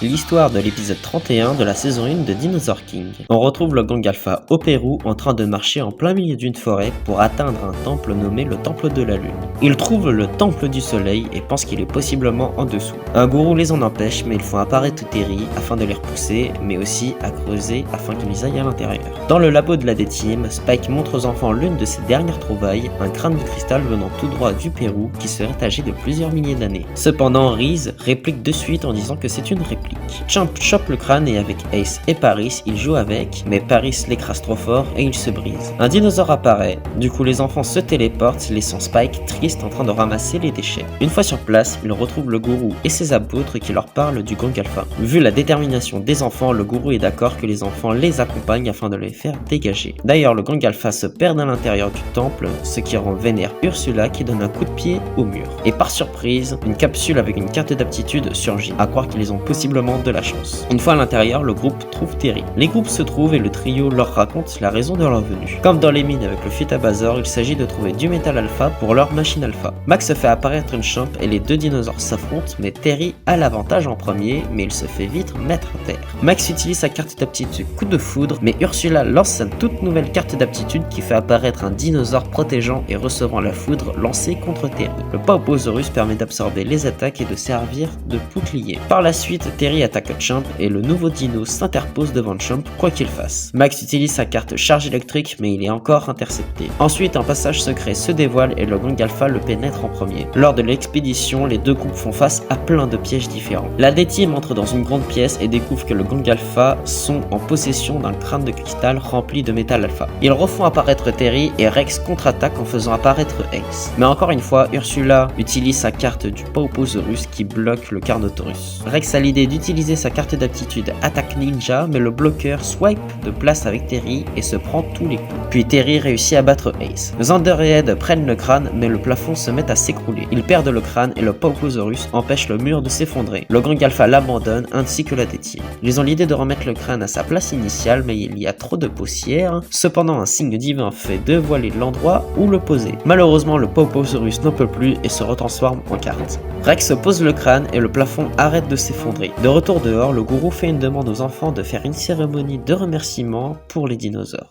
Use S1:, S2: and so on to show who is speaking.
S1: L'histoire de l'épisode 31 de la saison 1 de Dinosaur King. On retrouve le gang Alpha au Pérou en train de marcher en plein milieu d'une forêt pour atteindre un temple nommé le Temple de la Lune. Ils trouvent le Temple du Soleil et pensent qu'il est possiblement en dessous. Un gourou les en empêche mais ils font apparaître Terry afin de les repousser mais aussi à creuser afin qu'ils aillent à l'intérieur. Dans le labo de la D-Team, Spike montre aux enfants l'une de ses dernières trouvailles, un crâne de cristal venant tout droit du Pérou qui serait âgé de plusieurs milliers d'années. Cependant, Reese réplique de suite en disant que c'est une réplique. Champ chope le crâne et avec Ace et Paris, il joue avec, mais Paris l'écrase trop fort et il se brise. Un dinosaure apparaît, du coup les enfants se téléportent, laissant Spike triste en train de ramasser les déchets. Une fois sur place, ils retrouvent le gourou et ses apôtres qui leur parlent du gang Alpha. Vu la détermination des enfants, le gourou est d'accord que les enfants les accompagnent afin de les faire dégager. D'ailleurs, le gang Alpha se perd à l'intérieur du temple, ce qui rend vénère Ursula qui donne un coup de pied au mur. Et par surprise, une capsule avec une carte d'aptitude surgit, à croire qu'ils ont possiblement de la chance. Une fois à l'intérieur, le groupe trouve Terry. Les groupes se trouvent et le trio leur raconte la raison de leur venue. Comme dans les mines avec le Futabazor, il s'agit de trouver du métal alpha pour leur machine alpha. Max se fait apparaître une champ et les deux dinosaures s'affrontent, mais Terry a l'avantage en premier, mais il se fait vite mettre à terre. Max utilise sa carte d'aptitude coup de foudre, mais Ursula lance sa toute nouvelle carte d'aptitude qui fait apparaître un dinosaure protégeant et recevant la foudre lancée contre Terry. Le Pauposaurus permet d'absorber les attaques et de servir de bouclier. Par la suite, Terry attaque Champ et le nouveau dino s'interpose devant Champ quoi qu'il fasse. Max utilise sa carte charge électrique mais il est encore intercepté. Ensuite un passage secret se dévoile et le gang Alpha le pénètre en premier. Lors de l'expédition, les deux groupes font face à plein de pièges différents. La D-Team entre dans une grande pièce et découvre que le gang Alpha sont en possession d'un crâne de cristal rempli de métal alpha. Ils refont apparaître Terry et Rex contre-attaque en faisant apparaître Ace. Mais encore une fois, Ursula utilise sa carte du Pauposaurus qui bloque le Carnotaurus. Rex a l'idée d'utiliser sa carte d'aptitude attaque ninja, mais le bloqueur swipe de place avec Terry et se prend tous les coups. Puis Terry réussit à battre Ace. Xander et Ed prennent le crâne, mais le plafond se met à s'écrouler. Ils perdent le crâne et le Pauposaurus empêche le mur de s'effondrer. Le gang Alpha l'abandonne ainsi que la D-Team. Ils ont l'idée de remettre le crâne à sa place initiale, mais il y a trop de poussière. Cependant, un signe divin fait dévoiler l'endroit où le poser. Malheureusement, le Pauposaurus n'en peut plus et se retransforme en carte. Rex pose le crâne et le plafond arrête de s'effondrer. De retour dehors, le gourou fait une demande aux enfants de faire une cérémonie de remerciement pour les dinosaures.